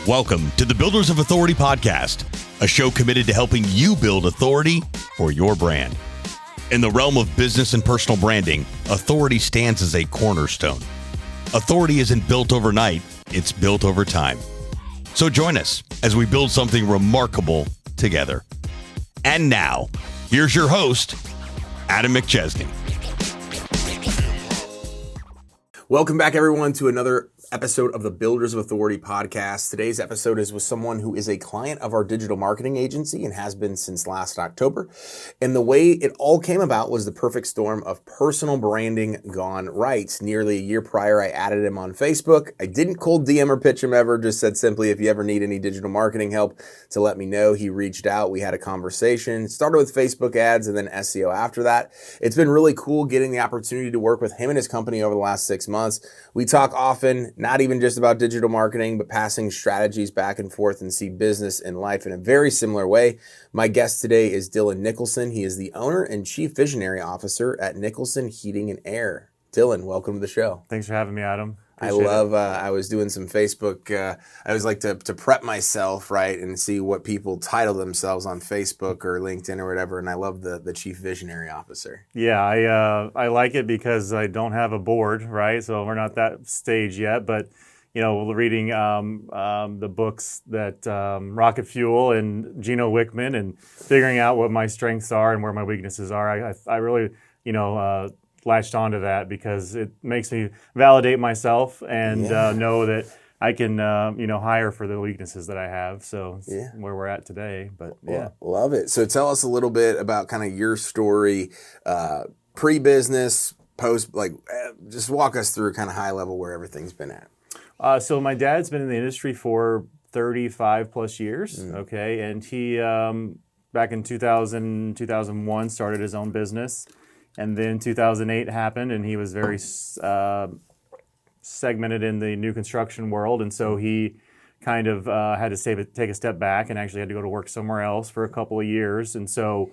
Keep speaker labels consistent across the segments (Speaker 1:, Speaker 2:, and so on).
Speaker 1: Welcome to the Builders of Authority podcast, a show committed to helping you build authority for your brand. In the realm of business and personal branding, authority stands as a cornerstone. Authority isn't built overnight, it's built over time. So join us as we build something remarkable together. And now, here's your host, Adam McChesney.
Speaker 2: Welcome back, everyone, to another episode of the Builders of Authority podcast. Today's episode is with someone who is a client of our digital marketing agency and has been since last October. And the way it all came about was the perfect storm of personal branding gone right. Nearly a year prior, I added him on Facebook. I didn't cold DM or pitch him ever, just said simply, if you ever need any digital marketing help, to let me know. He reached out. We had a conversation. Started with Facebook ads and then SEO after that. It's been really cool getting the opportunity to work with him and his company over the last 6 months. We talk often, not even just about digital marketing, but passing strategies back and forth and see business and life in a very similar way. My guest today is Dylan Nicholson. He is the owner and chief visionary officer at Nicholson Heating Air. Dylan, welcome to the show.
Speaker 3: Thanks for having me, Adam.
Speaker 2: I was doing some Facebook, I always like to prep myself, right, and see what people title themselves on Facebook or LinkedIn or whatever, and I love the Chief Visionary Officer.
Speaker 3: Yeah, I like it because I don't have a board, right, so we're not that stage yet, but, you know, reading the books that Rocket Fuel and Gino Wickman and figuring out what my strengths are and where my weaknesses are, I really, latched onto that because it makes me validate myself and know that I can, hire for the weaknesses that I have. So where we're at today, but
Speaker 2: Love it. So tell us a little bit about kind of your story, pre-business, post, just walk us through kind of high level where everything's been at.
Speaker 3: So my dad's been in the industry for 35 plus years. Okay. And he, back in 2001, started his own business. And then 2008 happened, and he was very segmented in the new construction world, and so he kind of had to take a step back and actually had to go to work somewhere else for a couple of years. And so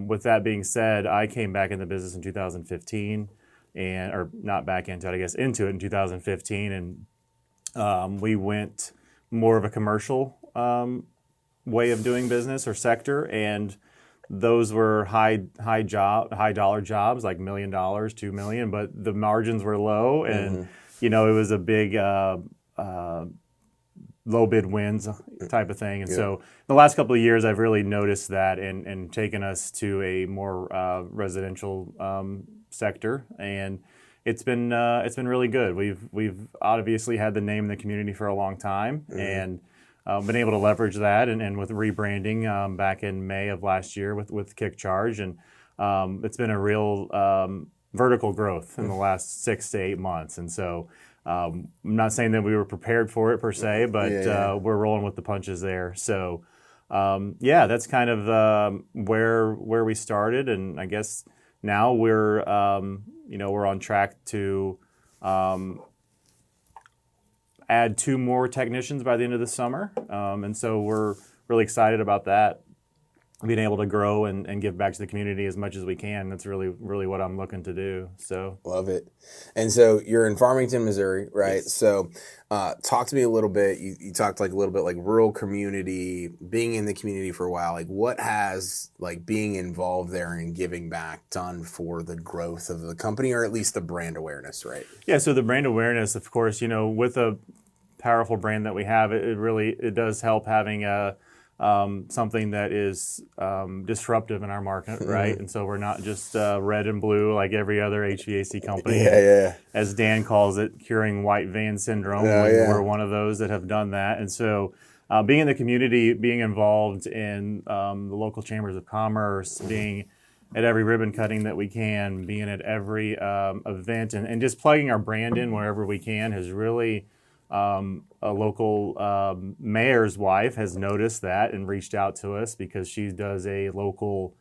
Speaker 3: with that being said, I came back in the business in 2015, or not back into it, I guess into it in 2015, and we went more of a commercial way of doing business or sector, and those were high dollar jobs, like $1 million, $2 million, but the margins were low, and it was a big low bid wins type of thing. And so the last couple of years, I've really noticed that and taken us to a more residential sector, and it's been really good. We've obviously had the name in the community for a long time, and been able to leverage that and with rebranding back in May of last year with Kick Charge, and it's been a real vertical growth in the last 6 to 8 months. And so I'm not saying that we were prepared for it per se, but we're rolling with the punches there. So that's kind of where we started, and I guess now we're we're on track to add 2 more technicians by the end of the summer. And so we're really excited about that, being able to grow and give back to the community as much as we can. That's really, really what I'm looking to do. So
Speaker 2: love it. And so you're in Farmington, Missouri, right?
Speaker 3: Yes.
Speaker 2: So talk to me a little bit. You talked a little bit rural community, being in the community for a while. What has being involved there and giving back done for the growth of the company, or at least the brand awareness, right?
Speaker 3: Yeah, so the brand awareness, of course, with a powerful brand that we have, it does help having something that is disruptive in our market, right? And so we're not just red and blue like every other HVAC company. As Dan calls it, curing white van syndrome. We're one of those that have done that. And so being in the community, being involved in the local chambers of commerce, being at every ribbon cutting that we can, being at every event, and just plugging our brand in wherever we can has really... a local mayor's wife has noticed that and reached out to us because she does a local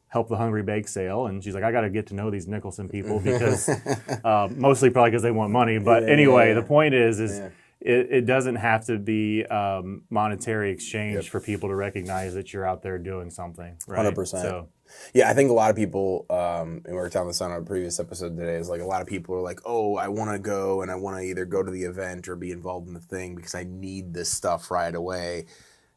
Speaker 3: Help the Hungry bake sale, and she's like, I got to get to know these Nicholson people because mostly probably because they want money. But anyway, the point is it doesn't have to be monetary exchange for people to recognize that you're out there doing something, right?
Speaker 2: 100%.
Speaker 3: So,
Speaker 2: yeah, I think a lot of people, and we were telling this on a previous episode today, is like a lot of people are like, oh, I want to go and I want to either go to the event or be involved in the thing because I need this stuff right away.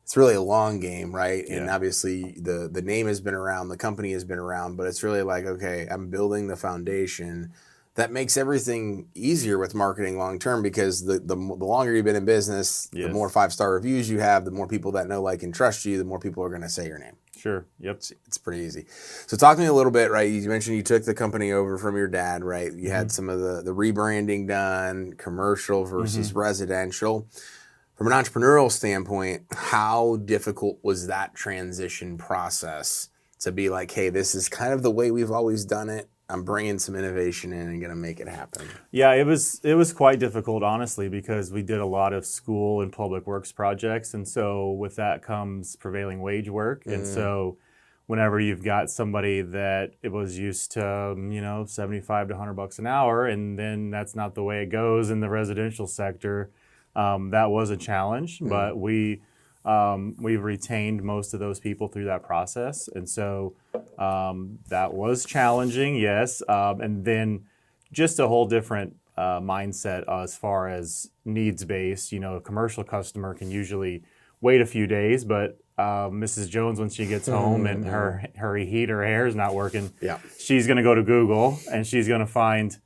Speaker 2: It's really a long game, right?
Speaker 3: Yeah.
Speaker 2: And obviously the name has been around, the company has been around, but it's really like, okay, I'm building the foundation. That makes everything easier with marketing long term because the longer you've been in business, the more 5-star reviews you have, the more people that know, like, and trust you, the more people are going to say your name.
Speaker 3: Sure. Yep.
Speaker 2: It's pretty easy. So talk to me a little bit, right? You mentioned you took the company over from your dad, right? You had some of the rebranding done, commercial versus residential. From an entrepreneurial standpoint, how difficult was that transition process to be like, hey, this is kind of the way we've always done it. I'm bringing some innovation in and going to make it happen.
Speaker 3: Yeah, it was quite difficult, honestly, because we did a lot of school and public works projects, and so with that comes prevailing wage work, and so whenever you've got somebody that it was used to, $75 to $100 an hour, and then that's not the way it goes in the residential sector, that was a challenge, but we've retained most of those people through that process, and so that was challenging, yes, and then just a whole different mindset as far as needs-based. A commercial customer can usually wait a few days, but Mrs. Jones, when she gets home and her heat or hair is not working, she's going to go to Google and she's going to find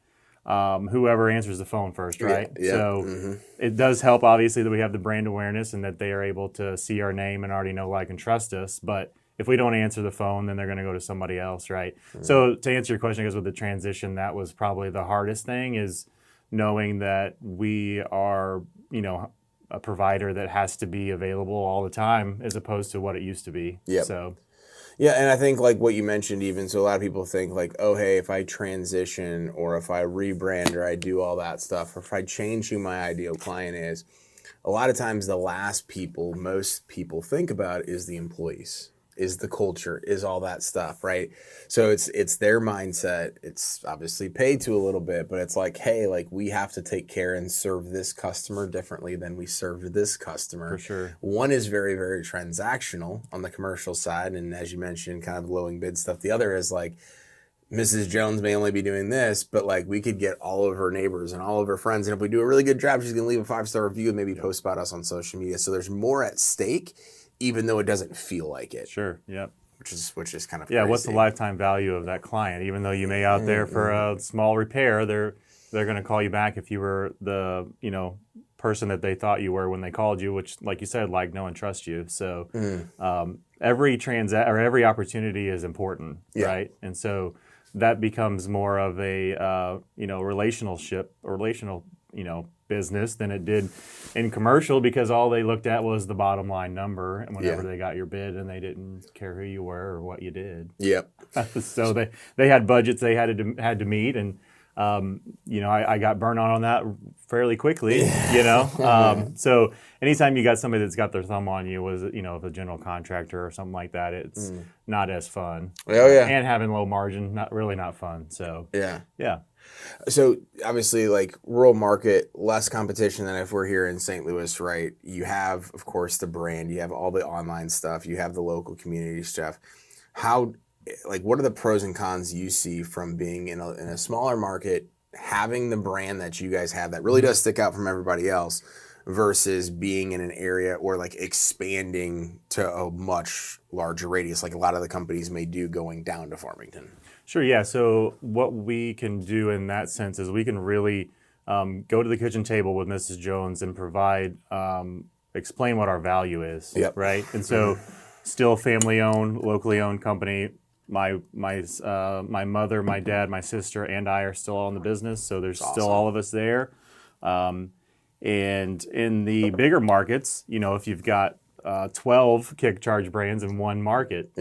Speaker 3: whoever answers the phone first, right?
Speaker 2: Yeah.
Speaker 3: So it does help, obviously, that we have the brand awareness and that they are able to see our name and already know, like, and trust us. But if we don't answer the phone, then they're going to go to somebody else, right? So to answer your question, I guess with the transition, that was probably the hardest thing, is knowing that we are, a provider that has to be available all the time as opposed to what it used to be.
Speaker 2: Yep.
Speaker 3: So.
Speaker 2: Yeah, and I think like what you mentioned even, so a lot of people think like, oh, hey, if I transition or if I rebrand or I do all that stuff, or if I change who my ideal client is, a lot of times the last people most people think about is the employees, is the culture, is all that stuff, right? So it's their mindset. It's obviously paid to a little bit, but it's like, hey, like we have to take care and serve this customer differently than we served this customer.
Speaker 3: For sure.
Speaker 2: One is very, very transactional on the commercial side, and as you mentioned, kind of lowering bid stuff. The other is like, Mrs. Jones may only be doing this, but like we could get all of her neighbors and all of her friends, and if we do a really good job, she's gonna leave a 5-star review and maybe post about us on social media. So there's more at stake, even though it doesn't feel like it.
Speaker 3: Sure. Yep.
Speaker 2: Which is kind of
Speaker 3: yeah.
Speaker 2: crazy.
Speaker 3: What's the lifetime value of that client? Even though you may out there for a small repair, they're going to call you back if you were the person that they thought you were when they called you, which, like you said, like, know and trust you. So every opportunity is important, right? And so that becomes more of a relational business than it did in commercial, because all they looked at was the bottom line number, and whenever they got your bid, and they didn't care who you were or what you did.
Speaker 2: Yep.
Speaker 3: So they had budgets they had to meet, and I got burned on that fairly quickly. So anytime you got somebody that's got their thumb on you, was if a general contractor or something like that, it's not as fun.
Speaker 2: Oh yeah.
Speaker 3: And having low margin, not fun. So yeah.
Speaker 2: So obviously, like rural market, less competition than if we're here in St. Louis, right? You have, of course, the brand, you have all the online stuff, you have the local community stuff. What are the pros and cons you see from being in a smaller market, having the brand that you guys have that really does stick out from everybody else, versus being in an area or like expanding to a much larger radius, like a lot of the companies may do going down to Farmington?
Speaker 3: Sure, yeah. So what we can do in that sense is we can really go to the kitchen table with Mrs. Jones and provide, explain what our value is, right? And so still family-owned, locally owned company. My mother, my dad, my sister, and I are still all in the business, so there's still all of us there. And in the bigger markets, if you've got 12 kick charge brands in one market,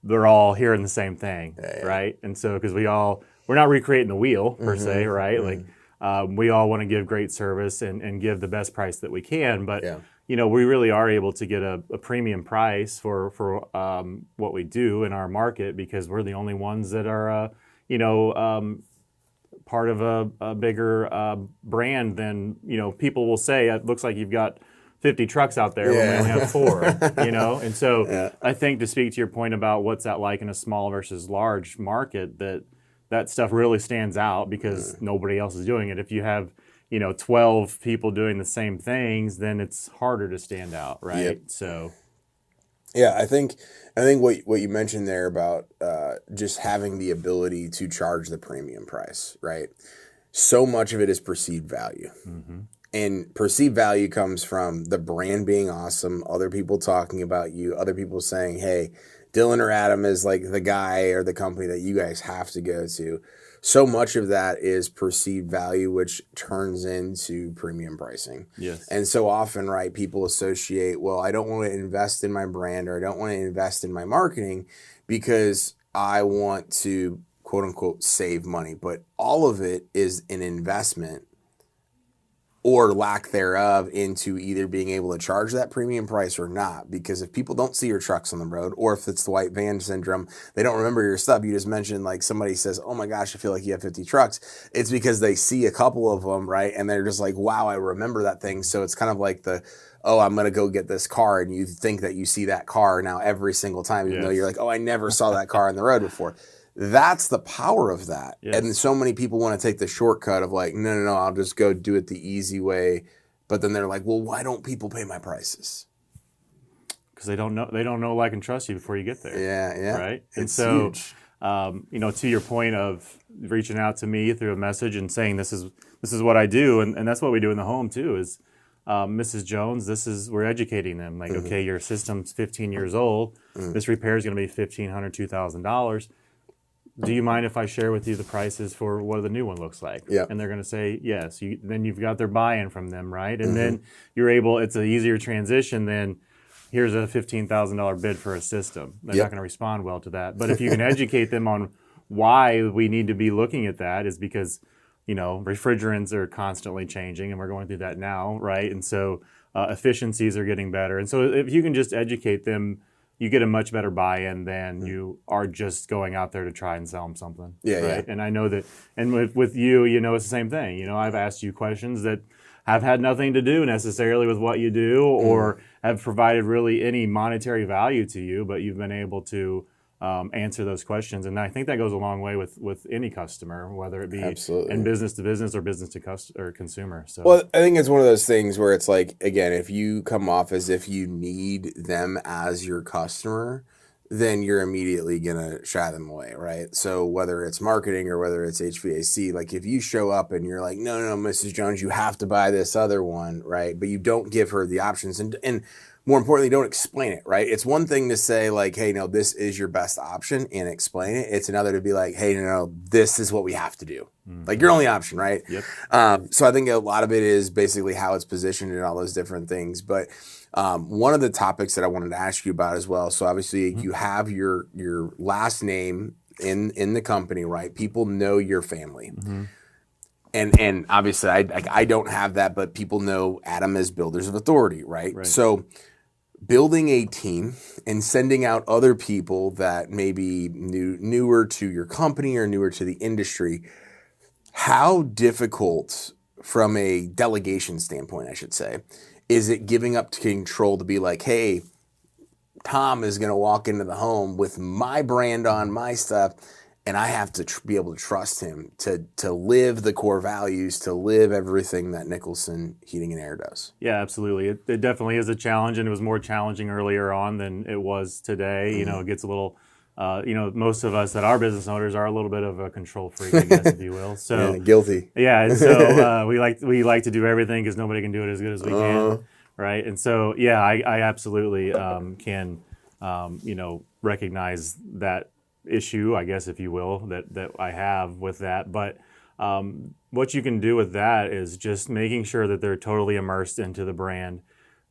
Speaker 3: they're all hearing the same thing, right? And so, because we're not recreating the wheel per se, right? Like we all want to give great service and give the best price that we can, but we really are able to get a premium price for what we do in our market, because we're the only ones that are part of a bigger brand, then people will say it looks like you've got 50 trucks out there when we only have 4. And so I think, to speak to your point about what's that like in a small versus large market, that stuff really stands out because nobody else is doing it. If you have 12 people doing the same things, then it's harder to stand out, right?
Speaker 2: Yep.
Speaker 3: So
Speaker 2: yeah, I think what you mentioned there about just having the ability to charge the premium price, right? So much of it is perceived value. Mm-hmm. And perceived value comes from the brand being awesome, other people talking about you, other people saying, hey, Dylan or Adam is like the guy or the company that you guys have to go to. So much of that is perceived value, which turns into premium pricing.
Speaker 3: Yes.
Speaker 2: And so often, right, people associate, well, I don't want to invest in my brand, or I don't want to invest in my marketing because I want to, quote unquote, save money. But all of it is an investment, or lack thereof, into either being able to charge that premium price or not. Because if people don't see your trucks on the road, or if it's the white van syndrome, they don't remember your stuff. You just mentioned, like, somebody says, oh my gosh, I feel like you have 50 trucks. It's because they see a couple of them, right? And they're just like, wow, I remember that thing. So it's kind of like oh, I'm going to go get this car. And you think that you see that car now every single time, even though you're like, oh, I never saw that car on the road before. That's the power of that. Yes. And so many people want to take the shortcut of like, no, I'll just go do it the easy way. But then they're like, well, why don't people pay my prices?
Speaker 3: Because they don't know, like, and trust you before you get there.
Speaker 2: Yeah.
Speaker 3: Right?
Speaker 2: It's so huge.
Speaker 3: To your point of reaching out to me through a message and saying, this is what I do. And that's what we do in the home too, is Mrs. Jones, we're educating them. Like, okay, your system's 15 years old. This repair is going to be $1,500, $2,000. Do you mind if I share with you the prices for what the new one looks like?
Speaker 2: Yeah.
Speaker 3: And they're going to say yes. Then you've got their buy-in from them, right? And then you're able, it's an easier transition than, here's a $15,000 bid for a system. They're not going to respond well to that. But if you can educate them on why we need to be looking at that, is because, refrigerants are constantly changing, and we're going through that now, right? And so efficiencies are getting better. And so if you can just educate them, you get a much better buy-in than you are just going out there to try and sell them something.
Speaker 2: Yeah,
Speaker 3: right?
Speaker 2: yeah.
Speaker 3: And I know that, and with you, it's the same thing. I've asked you questions that have had nothing to do necessarily with what you do, or have provided really any monetary value to you, but you've been able to answer those questions. And I think that goes a long way with any customer, whether it be in business to business or business to consumer. So,
Speaker 2: well, I think it's one of those things where it's like, again, if you come off as if you need them as your customer, then you're immediately going to shy them away, right? So whether it's marketing or whether it's HVAC, like, if you show up and you're like, no, Mrs. Jones, you have to buy this other one, right? But you don't give her the options, and more importantly, don't explain it, right? It's one thing to say, like, hey, no, this is your best option, and explain it. It's another to be like, hey, no, this is what we have to do. Like, your only option, right?
Speaker 3: Yep.
Speaker 2: So I think a lot of it is basically how it's positioned and all those different things. But one of the topics that I wanted to ask you about as well, so obviously you have your last name in the company, right? People know your family. And obviously I don't have that, but people know Adam as Builders of Authority, right? So building a team and sending out other people that may be newer to your company or newer to the industry, how difficult, from a delegation standpoint, I should say, is it giving up control to be like, hey, Tom is going to walk into the home with my brand on my stuff, and I have to be able to trust him to live the core values, to live everything that Nicholson Heating and Air does?
Speaker 3: Yeah, absolutely. It definitely is a challenge, and it was more challenging earlier on than it was today. It gets a little, most of us that are business owners are a little bit of a control freak, I guess, if you will. So
Speaker 2: yeah, guilty.
Speaker 3: Yeah, so we like to do everything because nobody can do it as good as we can, right? And so, yeah, I absolutely can, recognize that issue, I guess, if you will, that I have with that. But what you can do with that is just making sure that they're totally immersed into the brand,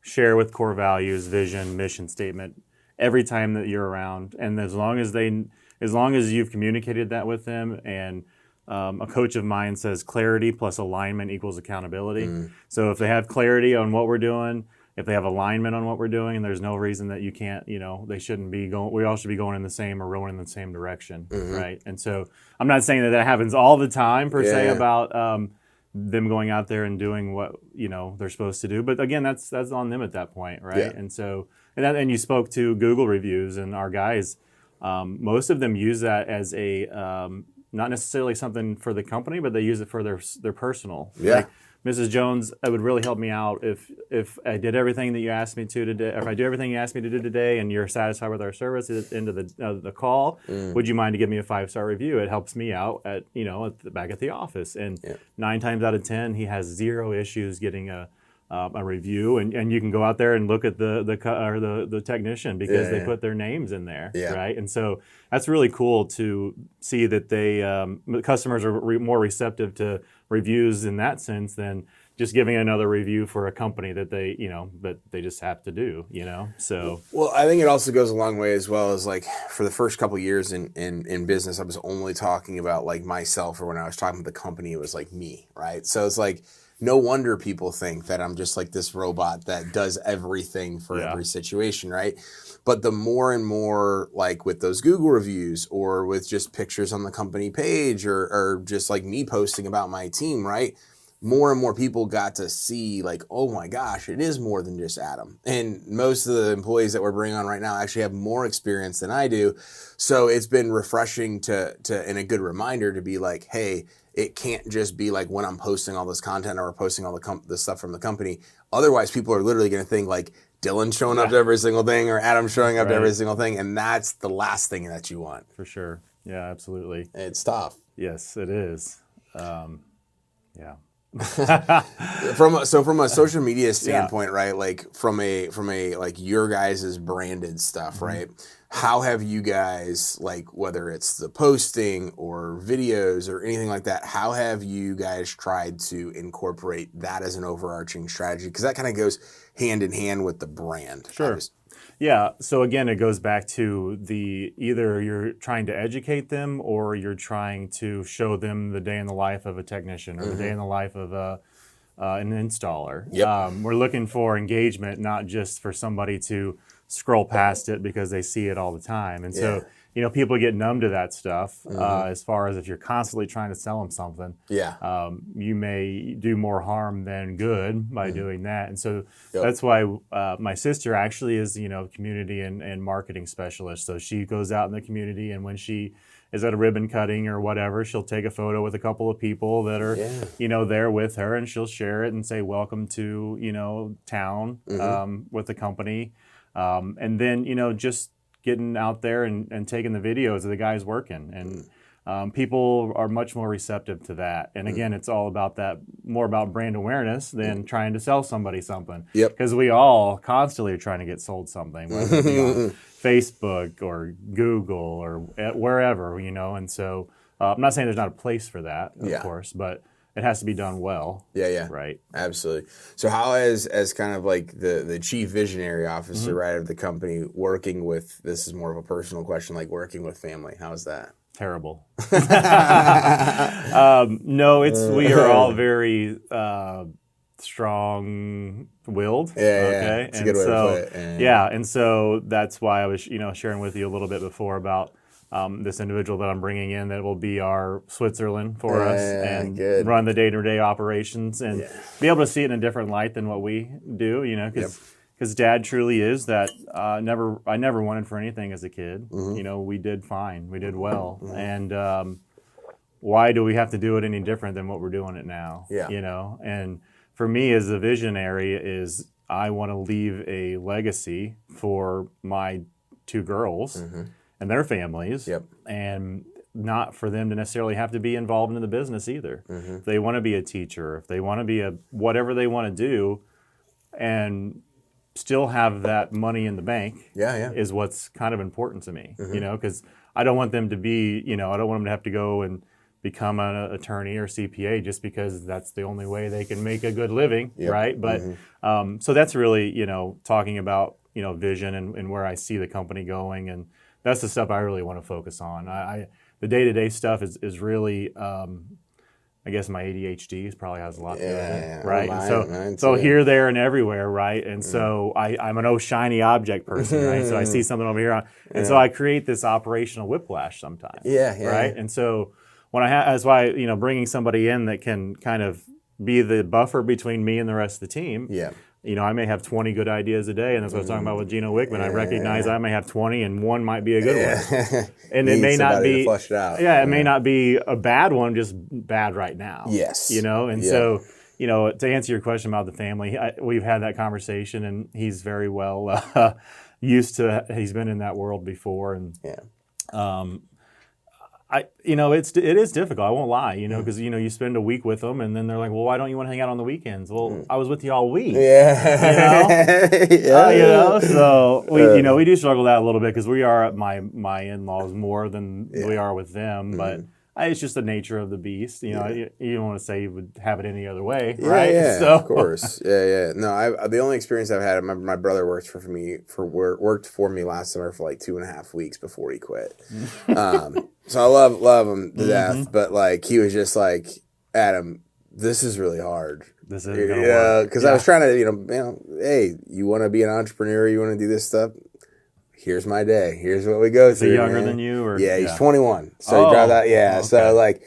Speaker 3: share with core values, vision, mission statement every time that you're around. And as long as you've communicated that with them, and a coach of mine says clarity plus alignment equals accountability. So if they have clarity on what we're doing, if they have alignment on what we're doing, and there's no reason that you can't, they shouldn't be going. We all should be going in the same or rowing in the same direction, right? And so I'm not saying that happens all the time per se about them going out there and doing what they're supposed to do. But again, that's on them at that point, right?
Speaker 2: Yeah.
Speaker 3: And so and you spoke to Google reviews, and our guys, most of them use that as a not necessarily something for the company, but they use it for their personal.
Speaker 2: Yeah.
Speaker 3: Like, Mrs. Jones, it would really help me out if I did everything that you asked me to today. If I do everything you asked me to do today, and you're satisfied with our service at the end of the call, would you mind to give me a 5-star review? It helps me out back at the office. And 9 times out of 10, he has 0 issues getting a review, and you can go out there and look at the technician because they put their names in there, right? And so that's really cool to see that the customers are more receptive to reviews in that sense than just giving another review for a company that they just have to do, So
Speaker 2: well, I think it also goes a long way as well as like for the first couple of years in business, I was only talking about like myself, or when I was talking with the company, it was like me, right? So it's like, no wonder people think that I'm just like this robot that does everything for every situation, right? But the more and more, like with those Google reviews or with just pictures on the company page or just like me posting about my team, right? More and more people got to see like, oh my gosh, it is more than just Adam. And most of the employees that we're bringing on right now actually have more experience than I do. So it's been refreshing to and a good reminder to be like, hey, it can't just be like when I'm posting all this content or posting all the stuff from the company. Otherwise, people are literally going to think like Dylan's showing up to every single thing or Adam's showing up to every single thing. And that's the last thing that you want.
Speaker 3: For sure. Yeah, absolutely.
Speaker 2: It's tough.
Speaker 3: Yes, it is. Yeah.
Speaker 2: From a social media standpoint, right? Like from a like your guys' branded stuff, right? How have you guys, like whether it's the posting or videos or anything like that, how have you guys tried to incorporate that as an overarching strategy? Because that kind of goes hand in hand with the brand.
Speaker 3: Sure. Yeah. So again, it goes back to either you're trying to educate them or you're trying to show them the day in the life of a technician or the day in the life of an installer.
Speaker 2: Yep.
Speaker 3: We're looking for engagement, not just for somebody to scroll past it because they see it all the time. And so, people get numb to that stuff as far as if you're constantly trying to sell them something.
Speaker 2: Yeah.
Speaker 3: You may do more harm than good by doing that. And so that's why my sister actually is, community and marketing specialist. So she goes out in the community, and when she is at a ribbon cutting or whatever, she'll take a photo with a couple of people that are, there with her, and she'll share it and say, welcome to, town with the company. And then, just getting out there and taking the videos of the guys working. And people are much more receptive to that. And again, it's all about more about brand awareness than trying to sell somebody something.
Speaker 2: Yep.
Speaker 3: Because we all constantly are trying to get sold something, whether it be on Facebook or Google or wherever, And so I'm not saying there's not a place for that, of course, but it has to be done well.
Speaker 2: Yeah.
Speaker 3: Right.
Speaker 2: Absolutely. So how as kind of like the chief visionary officer, right, of the company, working with, this is more of a personal question, like working with family, how's that?
Speaker 3: Terrible. No, we are all very strong-willed.
Speaker 2: Okay. It's a good way to put it.
Speaker 3: Yeah, and so that's why I was, sharing with you a little bit before about this individual that I'm bringing in that will be our Switzerland for us and run the day-to-day operations and be able to see it in a different light than what we do, because Dad truly is that. I never wanted for anything as a kid. We did fine, we did well, and why do we have to do it any different than what we're doing it now? And for me as a visionary is I want to leave a legacy for my 2 girls. And their families, and not for them to necessarily have to be involved in the business either. If they want to be a teacher, if they want to be whatever they want to do, and still have that money in the bank, is what's kind of important to me. Because I don't want them to be, I don't want them to have to go and become an attorney or CPA just because that's the only way they can make a good living, right? But so that's really, talking about vision and where I see the company going, and that's the stuff I really want to focus on. The day-to-day stuff is really I guess my ADHD probably has a lot to do with
Speaker 2: Yeah,
Speaker 3: it, right?
Speaker 2: mine
Speaker 3: So
Speaker 2: too.
Speaker 3: here, there, and everywhere, right? And so I'm an shiny object person, right? So I see something over here, and so I create this operational whiplash sometimes,
Speaker 2: Yeah,
Speaker 3: right? And so when that's why bringing somebody in that can kind of be the buffer between me and the rest of the team.
Speaker 2: Yeah.
Speaker 3: I may have 20 good ideas a day, and that's what I was talking about with Gino Wickman. I recognize I may have 20, and one might be a good one. And it may not be
Speaker 2: to flush it out.
Speaker 3: Yeah, it may not be a bad one, just bad right now.
Speaker 2: Yes.
Speaker 3: And
Speaker 2: Yeah.
Speaker 3: so to answer your question about the family, we've had that conversation, and he's very well used to. He's been in that world before, and it is difficult. I won't lie, because you spend a week with them, and then they're like, "Well, why don't you want to hang out on the weekends?" Well, I was with you all week.
Speaker 2: Yeah.
Speaker 3: So we do struggle with that a little bit because we are at my in-laws more than we are with them, but. It's just the nature of the beast. You don't want to say you would have it any other way, right?
Speaker 2: Yeah,
Speaker 3: So,
Speaker 2: of course. Yeah. No, the only experience I've had, my brother worked for me last summer for like 2.5 weeks before he quit. So I love him to death, but like he was just like, Adam, this is really hard.
Speaker 3: This isn't gonna work.
Speaker 2: Because I was trying to, hey, you want to be an entrepreneur? You want to do this stuff? Here's my day. Here's what we go through.
Speaker 3: Is he younger than you? Or?
Speaker 2: Yeah, he's 21. So he drive that. Yeah. Okay. So like,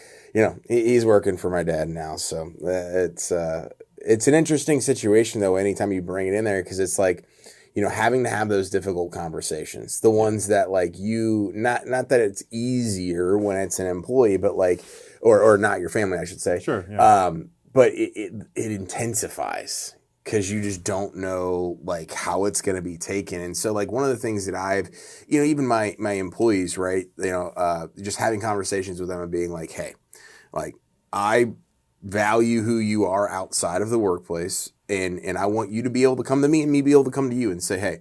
Speaker 2: he's working for my dad now. So it's an interesting situation though. Anytime you bring it in there, because it's like, having to have those difficult conversations, the ones that like not that it's easier when it's an employee, but like, or not your family, I should say.
Speaker 3: Sure. Yeah.
Speaker 2: But it intensifies. Because you just don't know like how it's going to be taken. And so like one of the things that I've, even my employees, right, just having conversations with them and being like, hey, like I value who you are outside of the workplace. And I want you to be able to come to me and me be able to come to you and say, hey,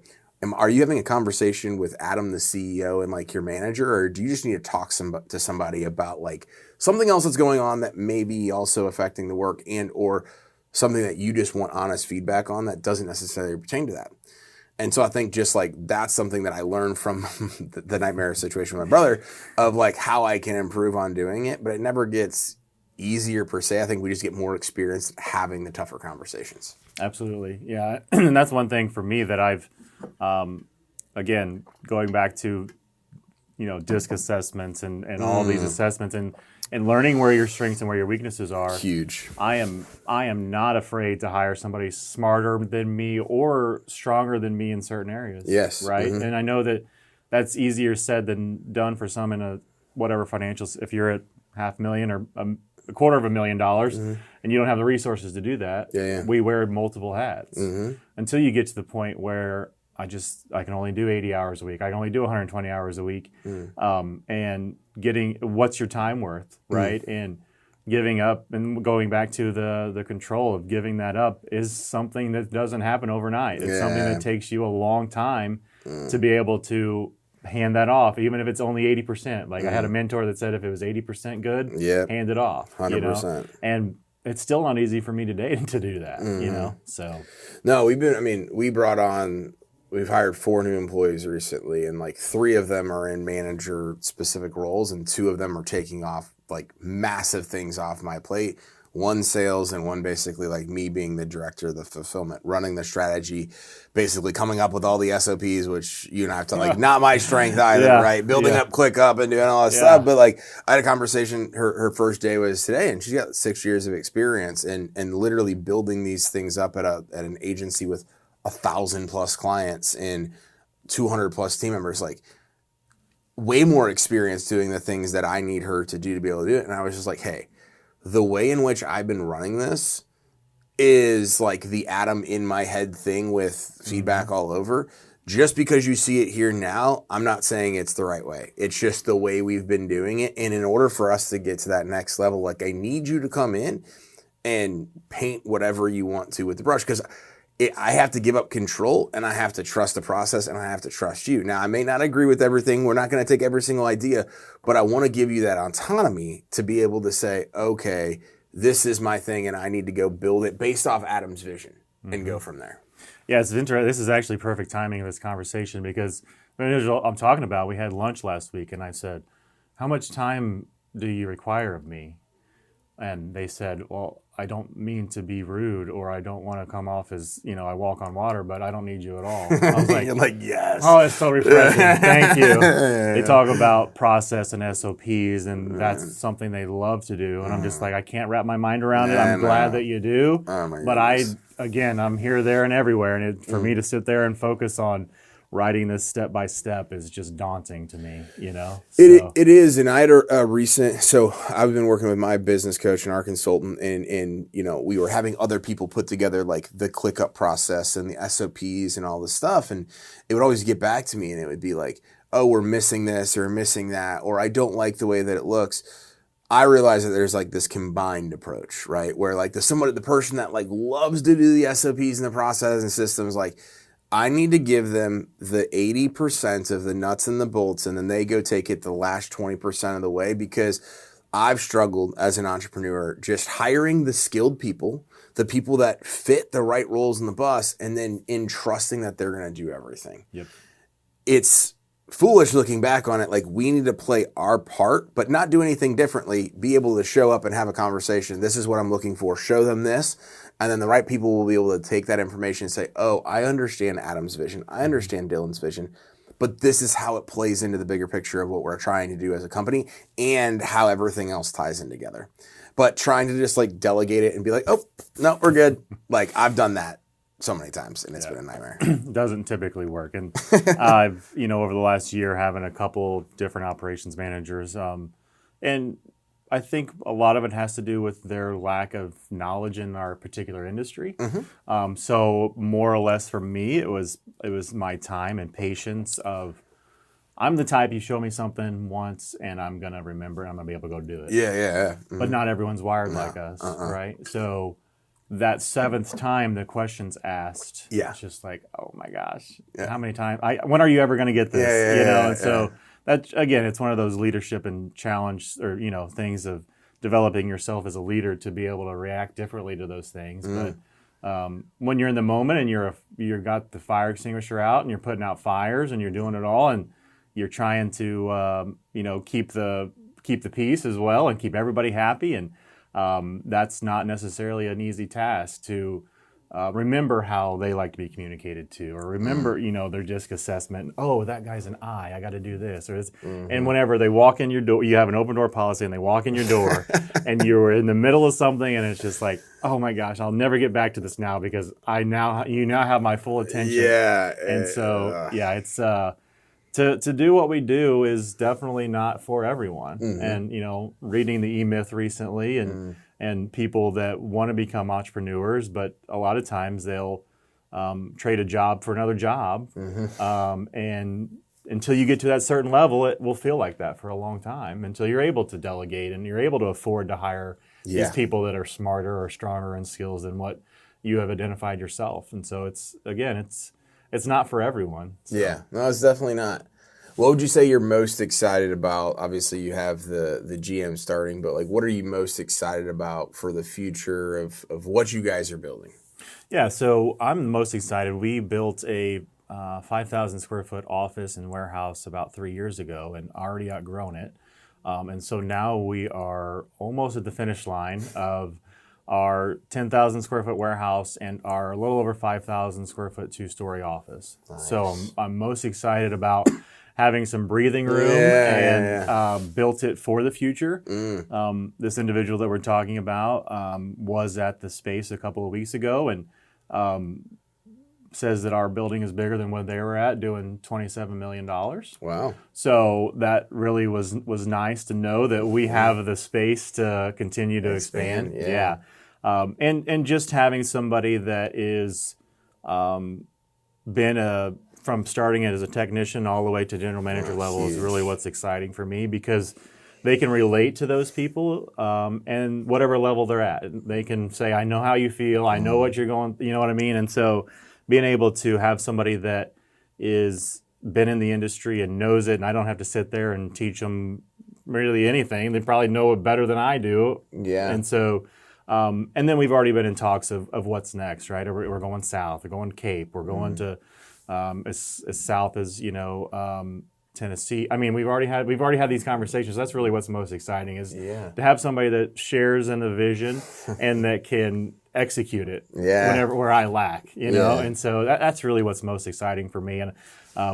Speaker 2: are you having a conversation with Adam, the CEO, and like your manager, or do you just need to talk to somebody about like something else that's going on that may be also affecting the work and or something that you just want honest feedback on that doesn't necessarily pertain to that. And so I think just like that's something that I learned from the nightmare situation with my brother of like how I can improve on doing it, but it never gets easier per se. I think we just get more experience having the tougher conversations.
Speaker 3: Absolutely. Yeah. And that's one thing for me that I've, again, going back to, DISC assessments and all these assessments and learning where your strengths and where your weaknesses are.
Speaker 2: Huge.
Speaker 3: I am not afraid to hire somebody smarter than me or stronger than me in certain areas.
Speaker 2: Yes.
Speaker 3: Right. Mm-hmm. And I know that that's easier said than done for some in a whatever financials. If you're at $500,000 or $250,000 and you don't have the resources to do that, we wear multiple hats until you get to the point where I can only do 80 hours a week. I can only do 120 hours a week. And getting what's your time worth, right? And giving up and going back to the control of giving that up is something that doesn't happen overnight. It's something that takes you a long time to be able to hand that off, even if it's only 80%. Like I had a mentor that said if it was 80% good, hand it off.
Speaker 2: 100%.
Speaker 3: And it's still not easy for me today to do that, So
Speaker 2: no, we've hired 4 new employees recently, and like 3 of them are in manager specific roles, and 2 of them are taking off like massive things off my plate. 1 sales and 1 basically like me being the director of the fulfillment, running the strategy, basically coming up with all the SOPs, which you and I have to like, not my strength either, right? Building up ClickUp and doing all that stuff. But like I had a conversation, her first day was today, and she's got 6 years of experience and literally building these things up at an agency with 1,000 plus clients and 200 plus team members, like way more experience doing the things that I need her to do to be able to do it. And I was just like, hey, the way in which I've been running this is like the Adam in my head thing with feedback all over. Just because you see it here now, I'm not saying it's the right way. It's just the way we've been doing it. And in order for us to get to that next level, like I need you to come in and paint whatever you want to with the brush, because I have to give up control and I have to trust the process and I have to trust you. Now, I may not agree with everything. We're not going to take every single idea, but I want to give you that autonomy to be able to say, okay, this is my thing and I need to go build it based off Adam's vision and go from there.
Speaker 3: Yeah, it's interesting. This is actually perfect timing of this conversation because I'm talking about, we had lunch last week and I said, how much time do you require of me? And they said, well, I don't mean to be rude, or I don't want to come off as, I walk on water, but I don't need you at all. I was like,
Speaker 2: You're like, yes.
Speaker 3: oh, it's so refreshing. Thank you. They talk about process and SOPs, and that's something they love to do. And I'm just like, I can't wrap my mind around it. I'm glad that you do.
Speaker 2: Oh, my
Speaker 3: but
Speaker 2: goodness.
Speaker 3: I'm here, there, and everywhere. And for me to sit there and focus on writing this step by step is just daunting to me,
Speaker 2: It is, and I had a recent. So I've been working with my business coach and our consultant, and we were having other people put together like the ClickUp process and the SOPs and all this stuff, and it would always get back to me, and it would be like, oh, we're missing this or missing that, or I don't like the way that it looks. I realize that there's like this combined approach, right? Where like the person that like loves to do the SOPs and the process and systems, like, I need to give them the 80% of the nuts and the bolts, and then they go take it the last 20% of the way, because I've struggled as an entrepreneur just hiring the skilled people, the people that fit the right roles in the bus, and then entrusting that they're going to do everything.
Speaker 3: Yep.
Speaker 2: It's foolish looking back on it. Like, we need to play our part, but not do anything differently. Be able to show up and have a conversation. This is what I'm looking for. Show them this. And then the right people will be able to take that information and say, oh, I understand Adam's vision. I understand Dylan's vision. But this is how it plays into the bigger picture of what we're trying to do as a company and how everything else ties in together. But trying to just like delegate it and be like, oh, no, we're good. Like, I've done that so many times, and it's been a nightmare.
Speaker 3: Doesn't typically work. And I've, over the last year, having a couple different operations managers, and I think a lot of it has to do with their lack of knowledge in our particular industry.
Speaker 2: Mm-hmm.
Speaker 3: So more or less for me, it was my time and patience of, I'm the type, you show me something once and I'm going to remember and I'm going to be able to go do it.
Speaker 2: Yeah. Mm-hmm.
Speaker 3: But not everyone's wired like us, right? So that seventh time the question's asked, it's just like, oh my gosh, how many times? When are you ever going to get this? And so that, again, it's one of those leadership and challenge, or things of developing yourself as a leader to be able to react differently to those things. But when you're in the moment and you've got the fire extinguisher out and you're putting out fires and you're doing it all and you're trying to keep the peace as well and keep everybody happy, and that's not necessarily an easy task to remember how they like to be communicated to, or remember, their DISC assessment. Oh, that guy's an I got to do this. Or And whenever they walk in your door, you have an open door policy, and they walk in your door, and you're in the middle of something, and it's just like, oh my gosh, I'll never get back to this now because you now have my full attention. And so it's to do what we do is definitely not for everyone. And reading the E-Myth recently, and people that want to become entrepreneurs, but a lot of times they'll trade a job for another job. And until you get to that certain level, it will feel like that for a long time until you're able to delegate and you're able to afford to hire these people that are smarter or stronger in skills than what you have identified yourself. And so it's not for everyone. So.
Speaker 2: Yeah, no, it's definitely not. What would you say you're most excited about? Obviously, you have the GM starting, but like, what are you most excited about for the future of what you guys are building?
Speaker 3: Yeah, so I'm most excited. We built a 5,000 square foot office and warehouse about 3 years ago and already outgrown it. And so now we are almost at the finish line of our 10,000 square foot warehouse and our a little over 5,000 square foot 2-story office. Nice. So I'm most excited about having some breathing room and built it for the future. This individual that we're talking about was at the space a couple of weeks ago and says that our building is bigger than what they were at, doing $27 million.
Speaker 2: Wow.
Speaker 3: So that really was nice to know that we have the space to continue to expand. And just having somebody that is been from starting it as a technician all the way to general manager level is really what's exciting for me, because they can relate to those people and whatever level they're at. They can say, I know how you feel, I know what you're going, you know what I mean? And so being able to have somebody that is been in the industry and knows it, and I don't have to sit there and teach them really anything. They probably know it better than I do.
Speaker 2: Yeah.
Speaker 3: And so, and then we've already been in talks of what's next, right? We're going south, we're going Cape, we're going to as south as, Tennessee. I mean, we've already had these conversations. That's really what's most exciting is
Speaker 2: Yeah.
Speaker 3: to have somebody that shares in the vision and that can execute it
Speaker 2: Yeah.
Speaker 3: where I lack, you know?
Speaker 2: Yeah.
Speaker 3: And so that's really what's most exciting for me. And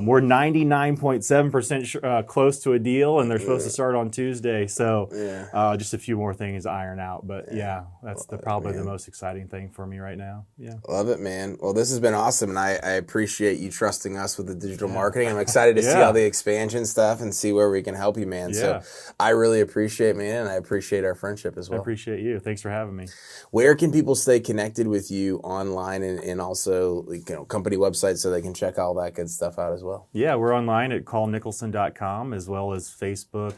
Speaker 3: we're 99.7% close to a deal, and they're supposed to start on Tuesday. So just a few more things to iron out. But that's probably the most exciting thing for me right now. Yeah.
Speaker 2: Love it, man. Well, this has been awesome, and I appreciate you trusting us with the digital marketing. I'm excited to see all the expansion stuff and see where we can help you, man. So I really appreciate, man, and I appreciate our friendship as well.
Speaker 3: I appreciate you. Thanks for having me.
Speaker 2: Where can people stay connected with you online and also company websites so they can check all that good stuff out as well?
Speaker 3: Yeah, we're online at callnicholson.com as well as Facebook,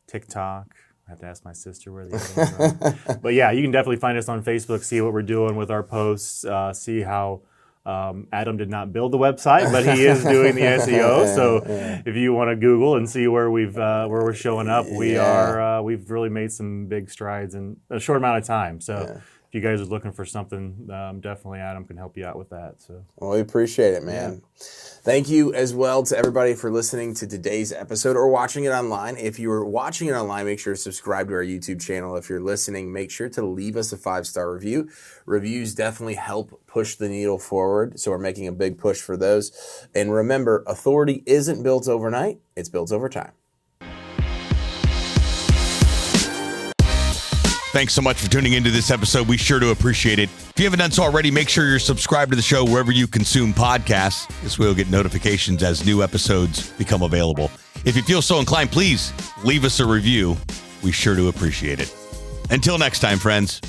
Speaker 3: TikTok. I have to ask my sister where the other ones are. But yeah, you can definitely find us on Facebook, see what we're doing with our posts, see how Adam did not build the website, but he is doing the SEO. So if you want to Google and see where we're showing up, we've really made some big strides in a short amount of time. So if you guys are looking for something, definitely Adam can help you out with that. So
Speaker 2: well, we appreciate it, man. Thank you as well to everybody for listening to today's episode or watching it online. If you are watching it online, make sure to subscribe to our YouTube channel. If you're listening, make sure to leave us a 5-star review. Reviews definitely help push the needle forward, so we're making a big push for those. And remember, authority isn't built overnight, it's built over time.
Speaker 1: Thanks so much for tuning into this episode. We sure do appreciate it. If you haven't done so already, make sure you're subscribed to the show wherever you consume podcasts. This way you'll get notifications as new episodes become available. If you feel so inclined, please leave us a review. We sure do appreciate it. Until next time, friends.